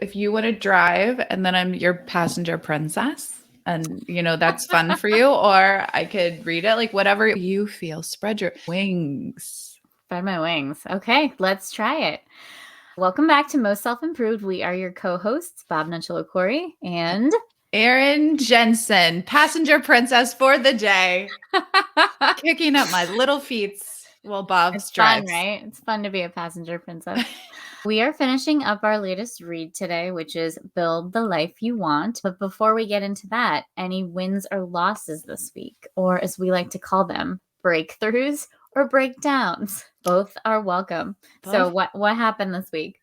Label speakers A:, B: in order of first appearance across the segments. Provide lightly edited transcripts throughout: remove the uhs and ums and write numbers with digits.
A: if you want to drive and then I'm your passenger princess and that's fun for you, or I could read it, like whatever you feel. Spread your wings.
B: Spread my wings. Okay, let's try it. Welcome back to Most Self-Improved. We are your co-hosts, Bob Nucciolo-Corey and
A: Erin Jensen, passenger princess for the day. Kicking up my little feet while Bob drives.
B: It's fun, right? It's fun to be a passenger princess. We are finishing up our latest read today, which is Build the Life You Want. But before we get into that, any wins or losses this week, or as we like to call them, breakthroughs or breakdowns? Both are welcome. Both. So what happened this week?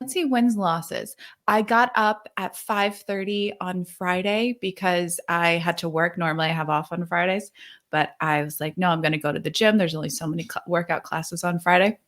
A: Let's see, wins, losses. I got up at 5:30 on Friday because I had to work. Normally I have off on Fridays, but I was like, no, I'm going to go to the gym. There's only so many workout classes on Friday.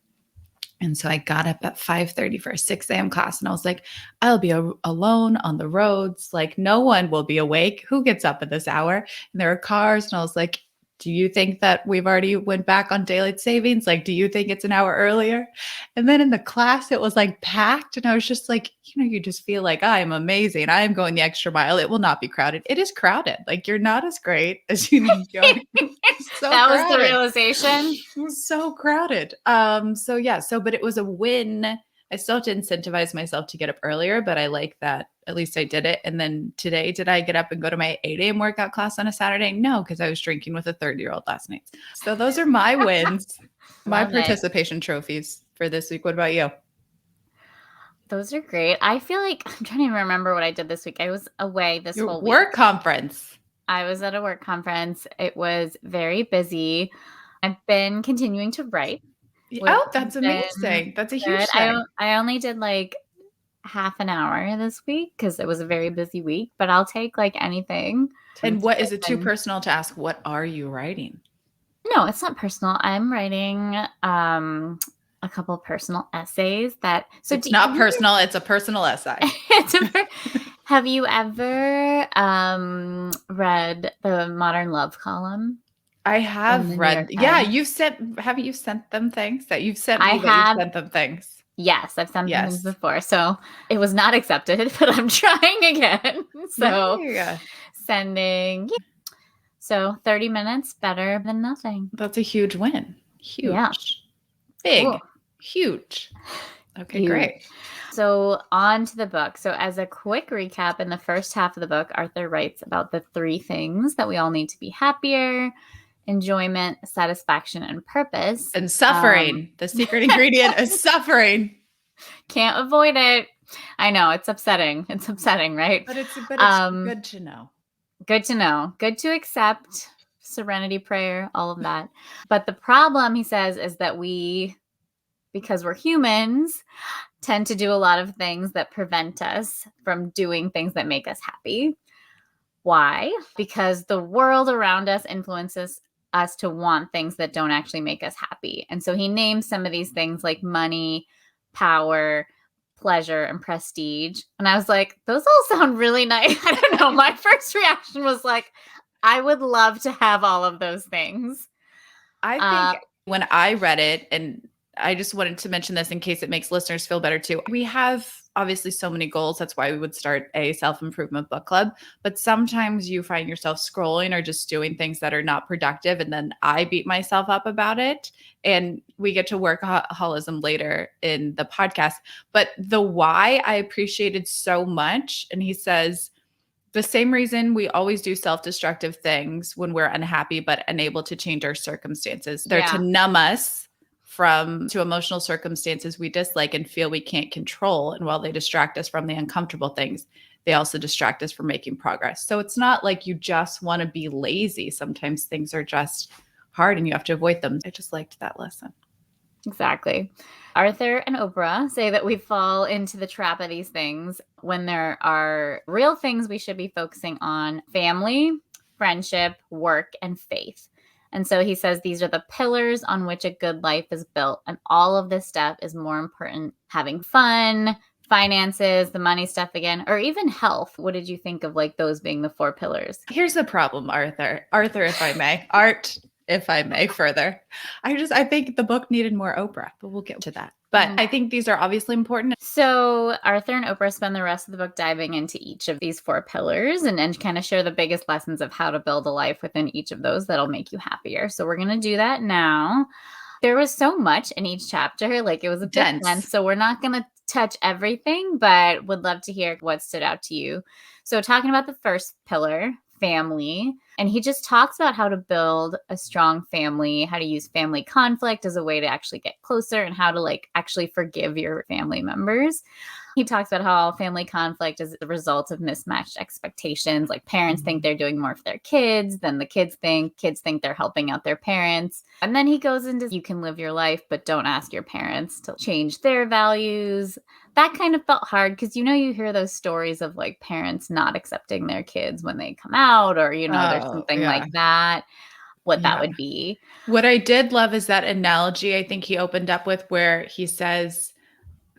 A: And so I got up at 5:30 for a 6 a.m. class. And I was like, I'll be alone on the roads. Like no one will be awake. Who gets up at this hour? And there are cars. And I was like, do you think that we've already went back on daylight savings? Like, do you think it's an hour earlier? And then in the class, it was like packed. And I was just like, you just feel like I am amazing. I am going the extra mile. It will not be crowded. It is crowded. Like you're not as great as you think you are.
B: So that was the realization.
A: It was so crowded. But it was a win. I still have to incentivize myself to get up earlier, but I like that at least I did it. And then today, did I get up and go to my 8 a.m. workout class on a Saturday? No, because I was drinking with a 30-year-old last night. So those are my wins, my participation trophies for this week. What about you?
B: Those are great. I feel like I'm trying to remember what I did this week. I was away this whole week.
A: Work conference.
B: I was at a work conference. It was very busy. I've been continuing to write.
A: Oh, that's amazing. That's a huge thing.
B: I only did like half an hour this week because it was a very busy week, but I'll take like anything.
A: And what is it too personal to ask? What are you writing?
B: No, it's not personal. I'm writing a couple of personal essays that.
A: So it's not personal. It's a personal essay.
B: Have you ever read the Modern Love column?
A: I have read. Yeah, haven't you sent them things that you've sent me? You sent them things.
B: Yes, I've sent them things before. So it was not accepted, but I'm trying again. So sending. So 30 minutes, better than nothing.
A: That's a huge win. Huge. Yeah. Big. Cool. Huge. Okay, great.
B: So on to the book. So as a quick recap, in the first half of the book, Arthur writes about the 3 things that we all need to be happier: enjoyment, satisfaction, and purpose.
A: And suffering. The secret ingredient is suffering.
B: Can't avoid it. I know, it's upsetting. It's upsetting, right?
A: But it's good to know.
B: Good to know. Good to accept. Serenity prayer, all of that. But the problem, he says, is that we, because we're humans, tend to do a lot of things that prevent us from doing things that make us happy. Why? Because the world around us influences us to want things that don't actually make us happy. And so he names some of these things like money, power, pleasure, and prestige. And I was like, those all sound really nice. I don't know. My first reaction was like, I would love to have all of those things.
A: I think when I read it, and I just wanted to mention this in case it makes listeners feel better too. We have obviously so many goals. That's why we would start a self-improvement book club. But sometimes you find yourself scrolling or just doing things that are not productive. And then I beat myself up about it. And we get to workaholism later in the podcast. But the why I appreciated so much. And he says, the same reason we always do self-destructive things when we're unhappy, but unable to change our circumstances. They're to numb us to emotional circumstances we dislike and feel we can't control. And while they distract us from the uncomfortable things, they also distract us from making progress. So it's not like you just want to be lazy. Sometimes things are just hard and you have to avoid them. I just liked that lesson.
B: Exactly. Arthur and Oprah say that we fall into the trap of these things when there are real things we should be focusing on: family, friendship, work, and faith. And so he says these are the pillars on which a good life is built. And all of this stuff is more important. Having fun, finances, the money stuff again, or even health. What did you think of like those being the 4 pillars?
A: Here's the problem, Arthur, if I may. Art, if I may further. I think the book needed more Oprah, but we'll get to that. But I think these are obviously important.
B: So Arthur and Oprah spend the rest of the book diving into each of these 4 pillars and kind of share the biggest lessons of how to build a life within each of those that'll make you happier. So we're going to do that now. There was so much in each chapter. Like, it was a bit dense. So we're not going to touch everything, but would love to hear what stood out to you. So talking about the first pillar, family, and he just talks about how to build a strong family, how to use family conflict as a way to actually get closer, and how to like actually forgive your family members. He talks about how family conflict is the result of mismatched expectations. Like, parents think they're doing more for their kids than the kids think they're helping out their parents. And then he goes into, you can live your life, but don't ask your parents to change their values. That kind of felt hard because, you hear those stories of like parents not accepting their kids when they come out, or, there's something like that, that would be.
A: What I did love is that analogy I think he opened up with, where he says,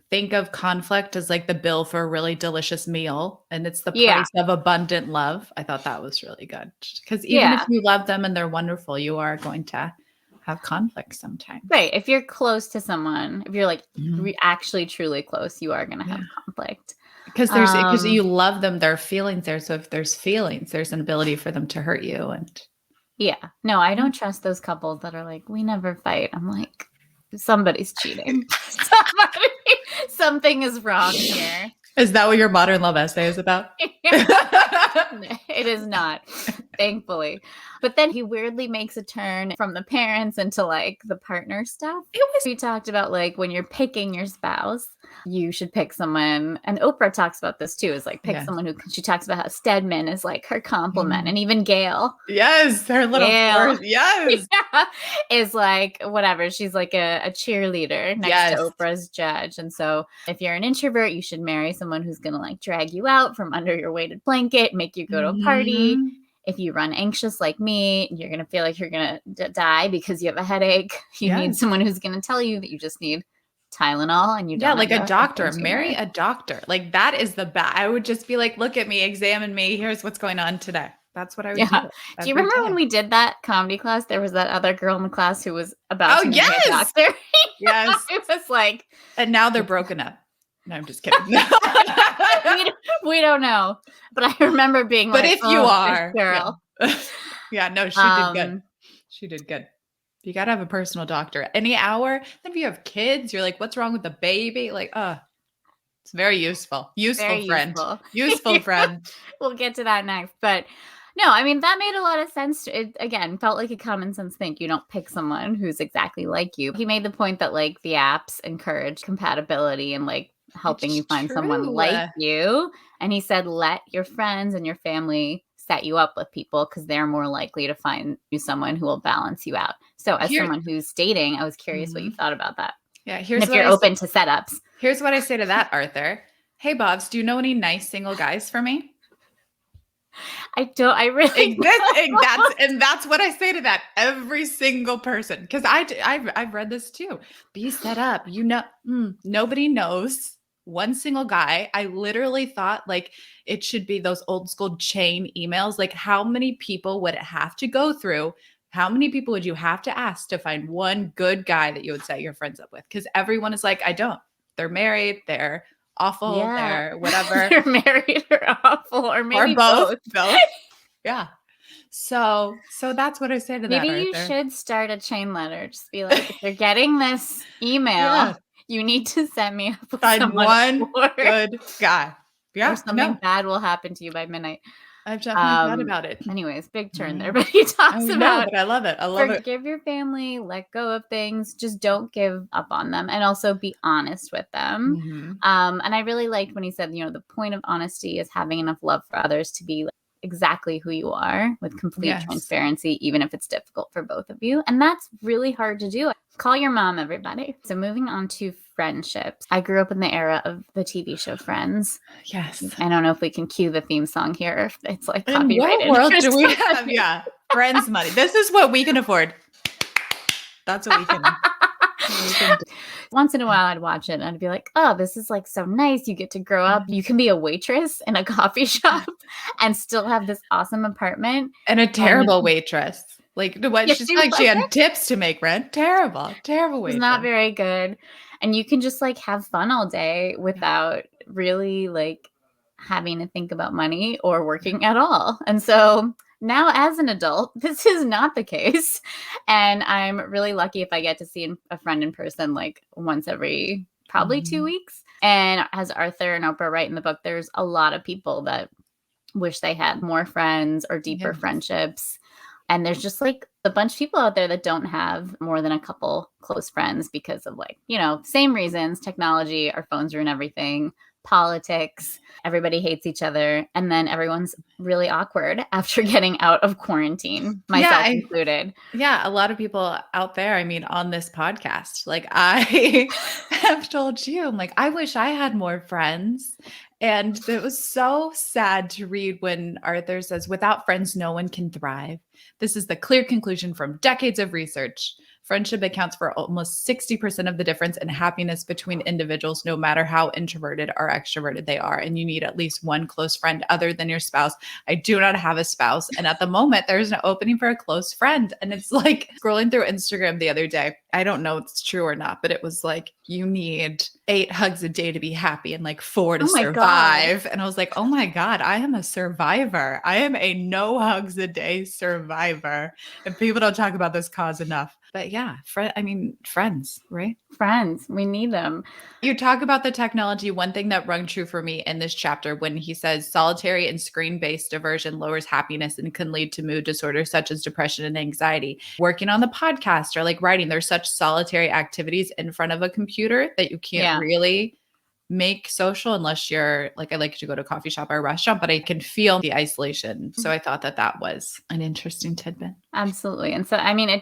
A: think of conflict as like the bill for a really delicious meal, and it's the price of abundant love. I thought that was really good, because even if you love them and they're wonderful, you are going to have conflict sometimes.
B: Right. If you're close to someone, if you're like actually truly close, you are going to have conflict.
A: Because you love them, there are feelings there. So if there's feelings, there's an ability for them to hurt you. And
B: no, I don't trust those couples that are like, we never fight. I'm like, somebody's cheating. Something is wrong here.
A: Is that what your modern love essay is about?
B: It is not, thankfully. But then he weirdly makes a turn from the parents into like the partner stuff. We talked about like when you're picking your spouse, you should pick someone, and Oprah talks about this too, is like pick someone who, she talks about how Stedman is like her compliment, and even Gail.
A: Yes, her little force,
B: is like whatever. She's like a cheerleader next to Oprah's judge. And so if you're an introvert, you should marry someone who's going to like drag you out from under your weighted blanket, make you go to a party. If you run anxious like me, you're going to feel like you're going to die because you have a headache. You need someone who's going to tell you that you just need Tylenol, and you don't
A: like a doctor. Marry a doctor. Like, that is the best. I would just be like, look at me, examine me. Here's what's going on today. That's what I would do.
B: Do you remember when we did that comedy class? There was that other girl in the class who was about to marry a doctor.
A: Yes.
B: It was like,
A: and now they're broken up. No, I'm just kidding.
B: we don't know. But I remember being
A: but
B: like,
A: if you are,
B: girl.
A: No, she did good. She did good. You got to have a personal doctor any hour. Then if you have kids, you're like, what's wrong with the baby? Like, it's very useful. Useful friend. Useful friend.
B: We'll get to that next. But no, I mean, that made a lot of sense. It, again, felt like a common sense thing. You don't pick someone who's exactly like you. He made the point that like the apps encourage compatibility and like helping you find someone like you. And he said, let your friends and your family set you up with people, because they're more likely to find you someone who will balance you out. So as someone who's dating, I was curious what you thought about that.
A: Yeah,
B: here's if you're open to setups.
A: Here's what I say to that, Arthur. Hey, Bobs, do you know any nice single guys for me?
B: I don't. I really
A: that's what I say to that every single person, because I've read this too. Be set up. Nobody knows one single guy. I literally thought like it should be those old school chain emails. Like, how many people would it have to go through? How many people would you have to ask to find one good guy that you would set your friends up with? Because everyone is like, I don't. They're married. They're awful. They're whatever.
B: They're married or awful, or maybe both.
A: Yeah. So that's what I say to that.
B: Maybe you should start a chain letter. Just be like, if you're getting this email, you need to set me up with
A: one good guy. Yeah.
B: Or something bad will happen to you by midnight.
A: I've definitely thought about it.
B: Anyways, big turn there, but he talks about.
A: But I love it.
B: Forgive your family, let go of things, just don't give up on them, and also be honest with them. And I really liked when he said, the point of honesty is having enough love for others to be exactly who you are with complete transparency, even if it's difficult for both of you. And that's really hard to do. Call your mom, everybody. So moving on to friendships. I grew up in the era of the TV show Friends.
A: Yes.
B: I don't know if we can cue the theme song here, if it's like copyrighted.
A: In what world do we have? Yeah. Friends money. This is what we can afford. That's what we can do.
B: Once in a while I'd watch it and I'd be like, oh, this is like so nice. You get to grow up. You can be a waitress in a coffee shop and still have this awesome apartment.
A: And a terrible waitress. Like what?
B: Yeah,
A: She's
B: she
A: like she
B: wasn't.
A: had tips to make rent. Terrible, terrible
B: It's not
A: waitress.
B: very good. And you can just like have fun all day
A: Yeah.
B: without really like having to think about money or working at all. And so now as an adult, this is not the case. And I'm really lucky if I get to see a friend in person like once every probably 2
A: Mhm.
B: weeks. And as Arthur and Oprah write in the book, there's a lot of people that wish they had more friends or deeper
A: Yes.
B: friendships. And there's just like a bunch of people out there that don't have more than a couple close friends because of like, same reasons, technology, our phones ruin everything, politics, everybody hates each other. And then everyone's really awkward after getting out of quarantine, myself
A: Yeah,
B: included.
A: yeah, a lot of people out there, I mean, on this podcast, like I have told you, I'm like, I wish I had more friends. And it was so sad to read when Arthur says, without friends, no one can thrive. This is the clear conclusion from decades of research. Friendship accounts for almost 60% of the difference in happiness between individuals, no matter how introverted or extroverted they are. And you need at least one close friend other than your spouse. I do not have a spouse. And at the moment, there's an opening for a close friend. And it's like scrolling through Instagram the other day. I don't know if it's true or not, but it was like, you need 8 hugs a day to be happy and like 4 to
B: Oh my God.
A: survive. And I was like, oh my God, I am a survivor. I am a no hugs a day survivor. And people don't talk about this cause enough. But yeah, friends, right?
B: Friends, we need them.
A: You talk about the technology. One thing that rung true for me in this chapter when he says solitary and screen based diversion lowers happiness and can lead to mood disorders such as depression and anxiety. Working on the podcast or like writing, there's such solitary activities in front of a computer that you can't really make social unless you're like, I like to go to a coffee shop or a restaurant, but I can feel the isolation. So I thought that was an interesting tidbit.
B: Absolutely. And so, I mean,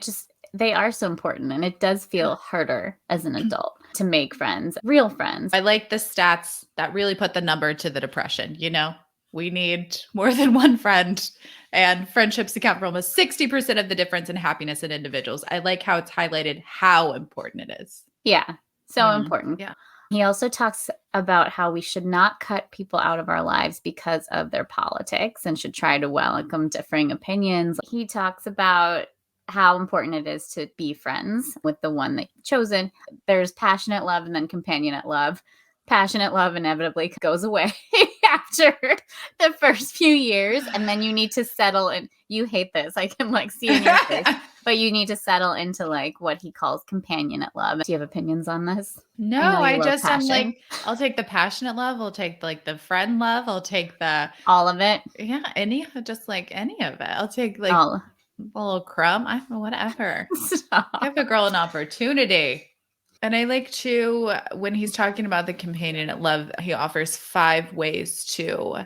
B: they are so important and it does feel harder as an adult to make friends, real friends.
A: I like the stats that really put the number to the depression. We need more than one friend, and friendships account for almost 60% of the difference in happiness in individuals. I like how it's highlighted how important it is.
B: Yeah. So important.
A: Yeah.
B: He also talks about how we should not cut people out of our lives because of their politics and should try to welcome differing opinions. He talks about how important it is to be friends with the one that you've chosen. There's passionate love and then companionate love. Passionate love inevitably goes away after the first few years, and then you need to settle in. You hate this. I can like see in your face. But you need to settle into like what he calls companionate love. Do you have opinions on this?
A: No, I'm like, I'll take the passionate love. I'll take like the friend love. I'll take
B: all of it.
A: Yeah, any of it. I'll take like a little crumb. I don't know, whatever. Give a girl an opportunity. And I like to, when he's talking about the companionate love, he offers 5 ways to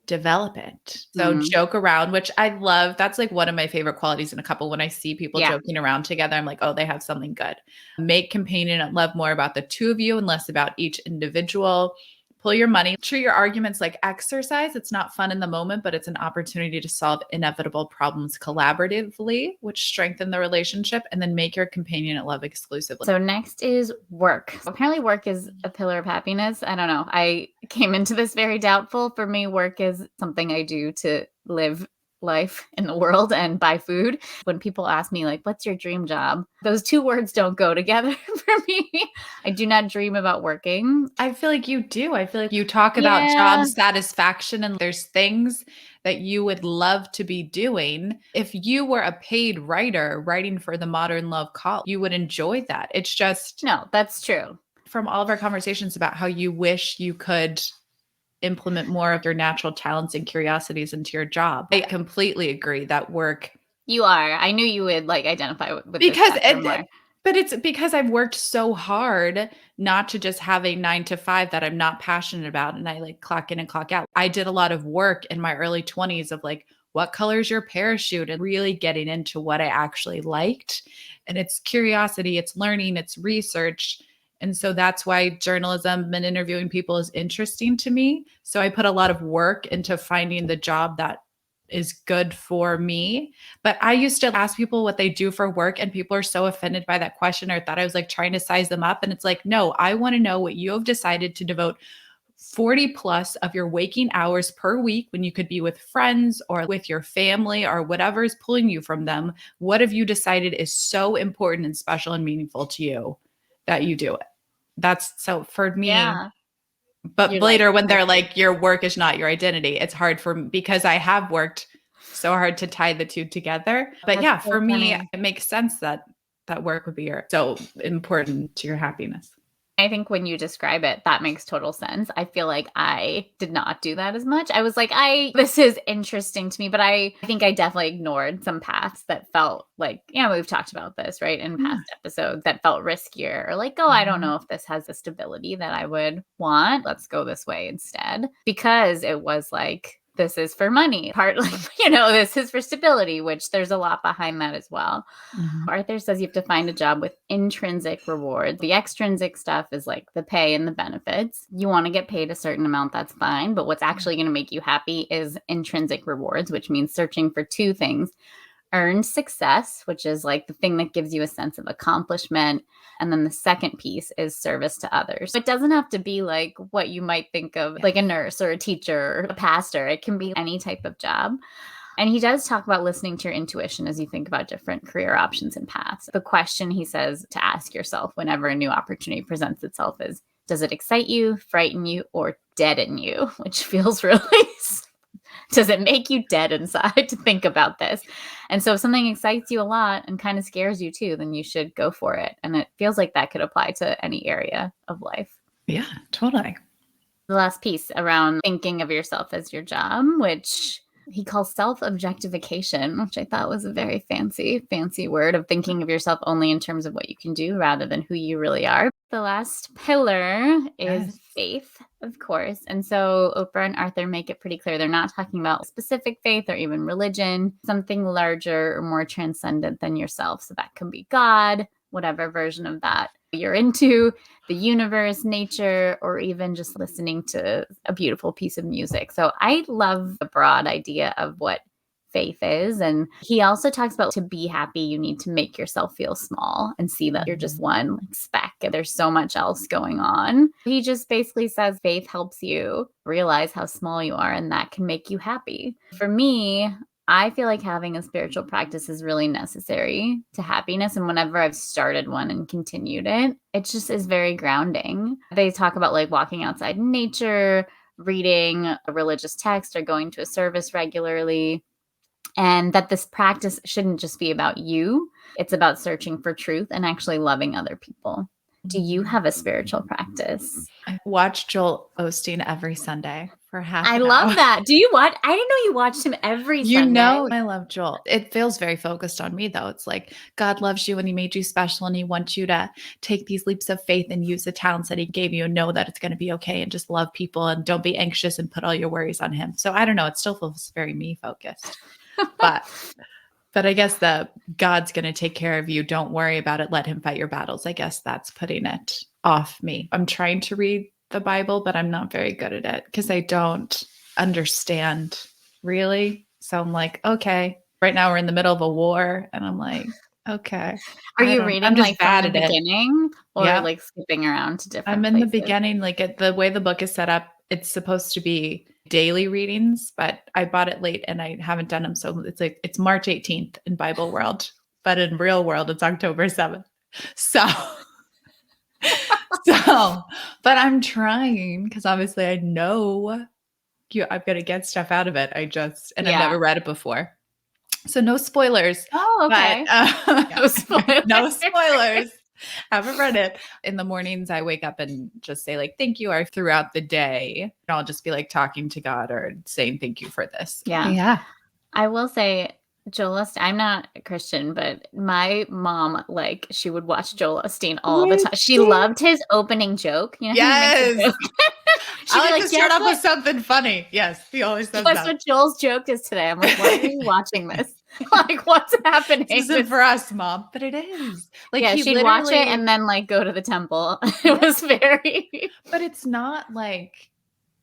A: develop it. So joke around, which I love. That's like one of my favorite qualities in a couple. When I see people joking around together, I'm like, oh, they have something good. Make companionate love more about the two of you and less about each individual. Pull your money. Treat your arguments like exercise. It's not fun in the moment, but it's an opportunity to solve inevitable problems collaboratively, which strengthen the relationship, and then make your companionate love exclusively.
B: So next is work. Apparently work is a pillar of happiness. I don't know. I came into this very doubtful. For me, work is something I do to live life in the world and buy food. When people ask me like, what's your dream job? Those 2 words don't go together for me. I do not dream about working.
A: I feel like you do. I feel like you talk about job satisfaction, and there's things that you would love to be doing. If you were a paid writer writing for the Modern Love Call, you would enjoy that. It's just,
B: no, that's true.
A: From all of our conversations about how you wish you could implement more of your natural talents and curiosities into your job. I completely agree that work.
B: You are. I knew you would like identify with
A: because
B: this more.
A: But it's because I've worked so hard not to just have a 9 to 5 that I'm not passionate about and I like clock in and clock out. I did a lot of work in my early 20s of like, what color is your parachute, and really getting into what I actually liked. And it's curiosity, it's learning, it's research. And so that's why journalism and interviewing people is interesting to me. So I put a lot of work into finding the job that is good for me. But I used to ask people what they do for work, and people are so offended by that question or thought I was like trying to size them up. And it's like, no, I want to know what you have decided to devote 40 plus of your waking hours per week when you could be with friends or with your family or whatever is pulling you from them. What have you decided is so important and special and meaningful to you that you do it? That's so for me.
B: Yeah.
A: But
B: You're
A: later
B: like,
A: when they're like, your work is not your identity, it's hard for me because I have worked so hard to tie the two together. But
B: That's
A: yeah,
B: so
A: for me,
B: funny.
A: it makes sense that work would be so important to your happiness.
B: I think when you describe it, that makes total sense. I feel like I did not do that as much. I was like, this is interesting to me, but I think I definitely ignored some paths that felt like, we've talked about this, right? In past episodes that felt riskier or like, oh, I don't know if this has the stability that I would want. Let's go this way instead. Because it was like, this is for money, partly, this is for stability, which there's a lot behind that as well. Arthur says you have to find a job with intrinsic rewards. The extrinsic stuff is like the pay and the benefits. You want to get paid a certain amount, that's fine. But what's actually going to make you happy is intrinsic rewards, which means searching for two things. Earned success, which is like the thing that gives you a sense of accomplishment. And then the second piece is service to others. It doesn't have to be like what you might think of like a nurse or a teacher or a pastor. It can be any type of job. And he does talk about listening to your intuition as you think about different career options and paths. The question he says to ask yourself whenever a new opportunity presents itself is, does it excite you, frighten you, or deaden you? Which feels really does it make you dead inside to think about this? And so if something excites you a lot and kind of scares you too, then you should go for it. And it feels like that could apply to any area of life.
A: Yeah, totally.
B: The last piece around thinking of yourself as your job, which he calls self-objectification, which I thought was a very fancy word of thinking of yourself only in terms of what you can do rather than who you really are. The last pillar is faith, of course. And so Oprah and Arthur make it pretty clear they're not talking about specific faith or even religion, something larger or more transcendent than yourself. So that can be God, whatever version of that you're into, the universe, nature, or even just listening to a beautiful piece of music. So I love the broad idea of what faith is. And he also talks about to be happy, you need to make yourself feel small and see that you're just one speck. There's so much else going on. He just basically says faith helps you realize how small you are, and that can make you happy. For me, I feel like having a spiritual practice is really necessary to happiness. And whenever I've started one and continued it, it just is very grounding. They talk about like walking outside in nature, reading a religious text, or going to a service regularly. And that this practice shouldn't just be about you. It's about searching for truth and actually loving other people. Do you have a spiritual practice?
A: I watch Joel Osteen every Sunday for half
B: I
A: an
B: love
A: hour.
B: that. Do you watch? I didn't know you watched him every Sunday.
A: I love Joel. It feels very focused on me, though. It's like God loves you and he made you special and he wants you to take these leaps of faith and use the talents that he gave you and know that it's going to be okay and just love people and don't be anxious and put all your worries on him. So I don't know. It still feels very me focused. But I guess the God's going to take care of you. Don't worry about it. Let him fight your battles. I guess that's putting it off me. I'm trying to read the Bible, but I'm not very good at it because I don't understand really. So I'm like, okay, right now we're in the middle of a war. And I'm like, okay.
B: Are you reading
A: I'm just
B: like
A: bad
B: from the
A: at it.
B: beginning or like skipping around to different
A: I'm in
B: places?
A: the beginning, like the way the book is set up, it's supposed to be daily readings, but I bought it late and I haven't done them. So it's like, it's March 18th in Bible world, but in real world, it's October 7th. So, but I'm trying because obviously I know I've got to get stuff out of it. I've never read it before. So no spoilers.
B: Oh, okay.
A: But,
B: No spoilers.
A: No spoilers. Haven't read it. In the mornings, I wake up and just say like, thank you, or throughout the day. I'll just be like talking to God or saying thank you for this.
B: Yeah.
A: Yeah.
B: I will say Joel Osteen, I'm not a Christian, but my mom, like, she would watch Joel Osteen all the time. She loved his opening joke. You know,
A: yes.
B: He makes a joke.
A: I like to start off with something funny. Yes, he always says that.
B: That's what Joel's joke is today. I'm like, why are you watching this? Like, what's happening?
A: This isn't for us, Mom, but it is. Like,
B: yeah, she'd watch it and then like go to the temple. It was very.
A: But it's not like,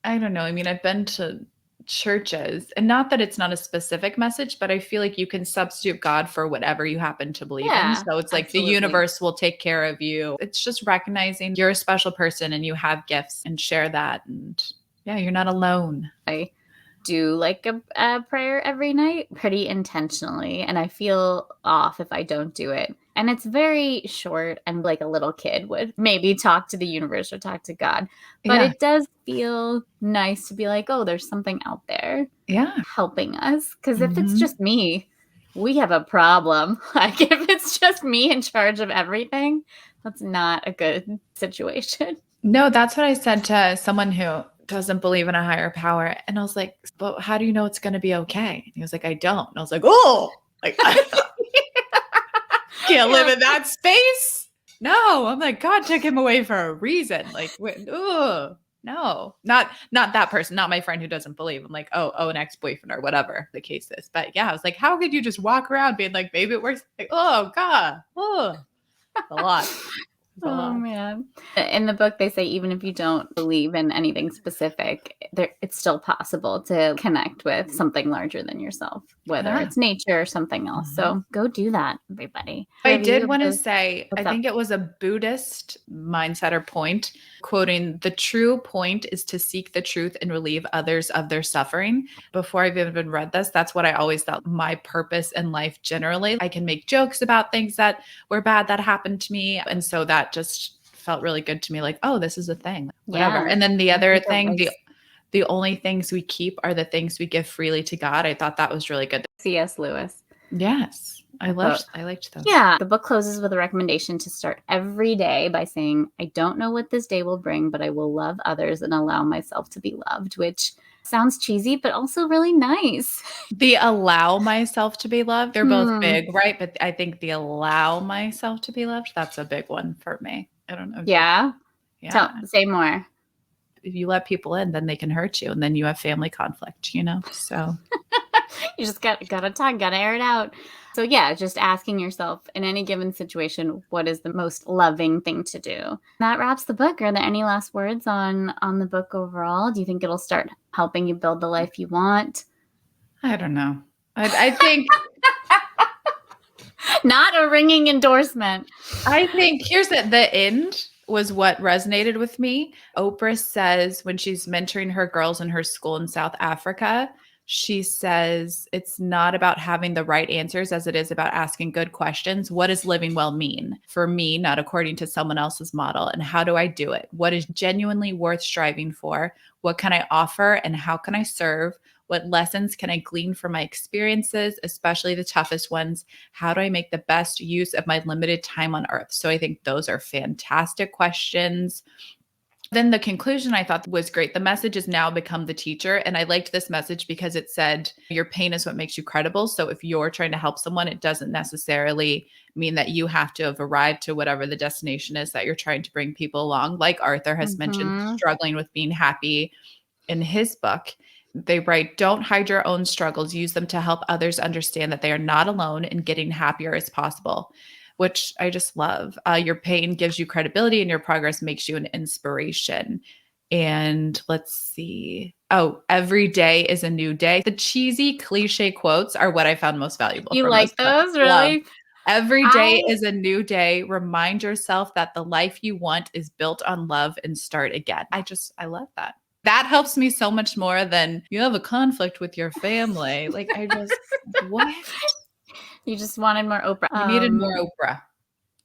A: I don't know. I mean, I've been to churches, and not that it's not a specific message, but I feel like you can substitute God for whatever you happen to believe in.
B: Yeah,
A: So it's like the
B: absolutely.
A: universe will take care of you. It's just recognizing you're a special person and you have gifts, and share that. And yeah, you're not alone.
B: I do like a prayer every night pretty intentionally, and I feel off if I don't do it. And it's very short, and like a little kid would maybe talk to the universe or talk to God. But
A: Yeah.
B: it does feel nice to be like, oh, there's something out there
A: Yeah.
B: helping us. Because if it's
A: Mhm.
B: just me, we have a problem. Like if it's just me in charge of everything, that's not a good situation.
A: No, that's what I said to someone who doesn't believe in a higher power. And I was like, but how do you know it's going to be okay? And he was like, I don't. And I was like, oh, like, I can't live in that space. No, I'm like, God took him away for a reason. Like, no, not that person, not my friend who doesn't believe. I'm like, oh, an ex-boyfriend or whatever the case is. But yeah, I was like, how could you just walk around being like, maybe it works? Like, oh God, a lot.
B: Oh man. In the book, they say even if you don't believe in anything specific, it's still possible to connect with something larger than yourself, whether it's nature or something else. So go do that, everybody.
A: I did want to say, I think it was a Buddhist mindset or point, quoting, the true point is to seek the truth and relieve others of their suffering. Before I've even read this, that's what I always thought my purpose in life generally. I can make jokes about things that were bad that happened to me. And so that just felt really good to me. Like, oh, this is a thing, whatever. Yeah. And then the other thing, the only things we keep are the things we give freely to God. I thought that was really good.
B: C.S. Lewis.
A: Yes. I liked those.
B: Yeah. The book closes with a recommendation to start every day by saying, I don't know what this day will bring, but I will love others and allow myself to be loved, which sounds cheesy, but also really nice.
A: The allow myself to be loved, they're both big, right? But I think the allow myself to be loved, that's a big one for me. I don't know.
B: Yeah. Say more.
A: If you let people in, then they can hurt you. And then you have family conflict, so.
B: You just gotta talk, gotta air it out. So yeah, just asking yourself in any given situation, what is the most loving thing to do? That wraps the book. Are there any last words on the book overall? Do you think it'll start helping you build the life you want?
A: I don't know. I think
B: not a ringing endorsement.
A: I think here's the end was what resonated with me. Oprah says when she's mentoring her girls in her school in South Africa, she says it's not about having the right answers as it is about asking good questions. What does living well mean for me, not according to someone else's model? And how do I do it? What is genuinely worth striving for? What can I offer and how can I serve? What lessons can I glean from my experiences, especially the toughest ones? How do I make the best use of my limited time on earth? So I think those are fantastic questions. Then the conclusion I thought was great. The message has now become the teacher. And I liked this message because it said, your pain is what makes you credible. So if you're trying to help someone, it doesn't necessarily mean that you have to have arrived to whatever the destination is that you're trying to bring people along. Like Arthur has mentioned, struggling with being happy in his book. They write, don't hide your own struggles. Use them to help others understand that they are not alone in getting happier as possible, which I just love. Your pain gives you credibility and your progress makes you an inspiration. And let's see. Oh, every day is a new day. The cheesy cliche quotes are what I found most valuable.
B: You like those, really?
A: Love. Every day is a new day. Remind yourself that the life you want is built on love and start again. I love that. That helps me so much more than you have a conflict with your family. Like what?
B: You just wanted more Oprah.
A: You needed more Oprah.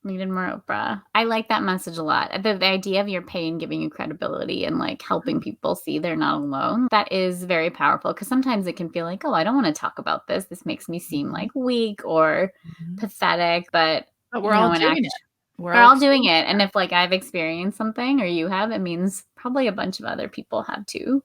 B: Needed more Oprah. I like that message a lot. The idea of your pain giving you credibility and like helping people see they're not alone. That is very powerful because sometimes it can feel like, oh, I don't want to talk about this. This makes me seem like weak or pathetic. But
A: we're all doing it.
B: We're all doing it. And if like I've experienced something or you have, it means probably a bunch of other people have too.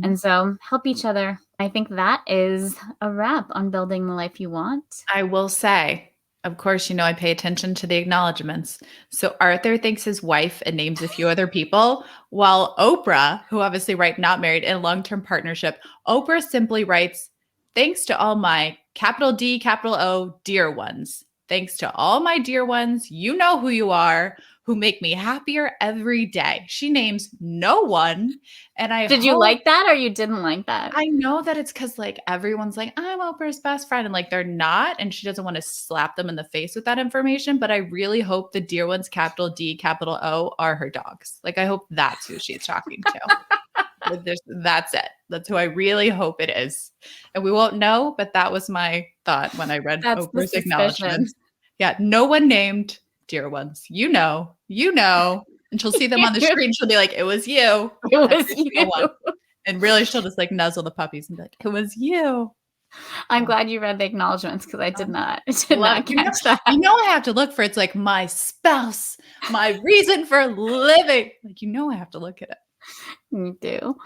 B: And so help each other. I think that is a wrap on building the life you want. I will say, of course, I pay attention to the acknowledgements. So Arthur thanks his wife and names a few other people, while Oprah, who obviously not married in a long-term partnership, Oprah simply writes, thanks to all my capital D, capital O, dear ones.
A: Thanks to all my dear ones, you know who you are, who make me happier every day. She names no one. And I
B: Did you
A: hope,
B: like that or you didn't like that?
A: I know that it's because like everyone's like, I'm Oprah's best friend. And like they're not. And she doesn't want to slap them in the face with that information. But I really hope the dear ones, capital D, capital O, are her dogs. Like I hope that's who she's talking to. That's it. That's who I really hope it is. And we won't know, but that was my thought when I read
B: That's the
A: Oprah's
B: suspicion.
A: acknowledgments. Yeah, no one named dear ones. You know, and she'll see them on the screen. She'll be like, "It was you.
B: It was
A: Every single
B: you.
A: one." And really, she'll just like nuzzle the puppies and be like, "It was you."
B: I'm glad you read the acknowledgments because I did not
A: Love-
B: catch that.
A: You know, I have to look for it's like my spouse, my reason for living. Like, I have to look at it.
B: You do.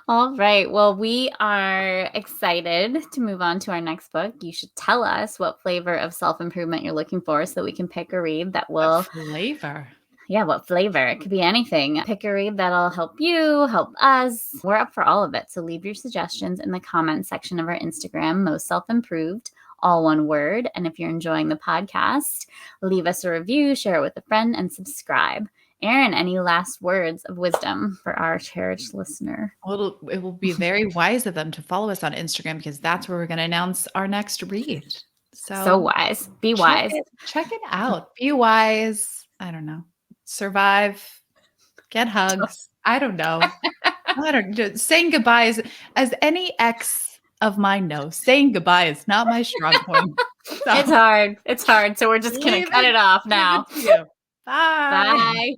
B: All right. Well, we are excited to move on to our next book. You should tell us what flavor of self-improvement you're looking for so that we can pick a read that will...
A: What flavor?
B: Yeah, what flavor? It could be anything. Pick a read that'll help you, help us. We're up for all of it. So leave your suggestions in the comments section of our Instagram, Most Self-Improved, all one word. And if you're enjoying the podcast, leave us a review, share it with a friend, and subscribe. Erin, any last words of wisdom for our cherished listener?
A: Well, it will be very wise of them to follow us on Instagram because that's where we're going to announce our next read.
B: So wise. Be wise.
A: Check it out. Be wise. I don't know. Survive. Get hugs. I don't know. Saying goodbye as any ex of mine knows. Saying goodbye is not my strong point. So,
B: It's hard. So we're just going to cut it off now.
A: Bye.
B: Bye.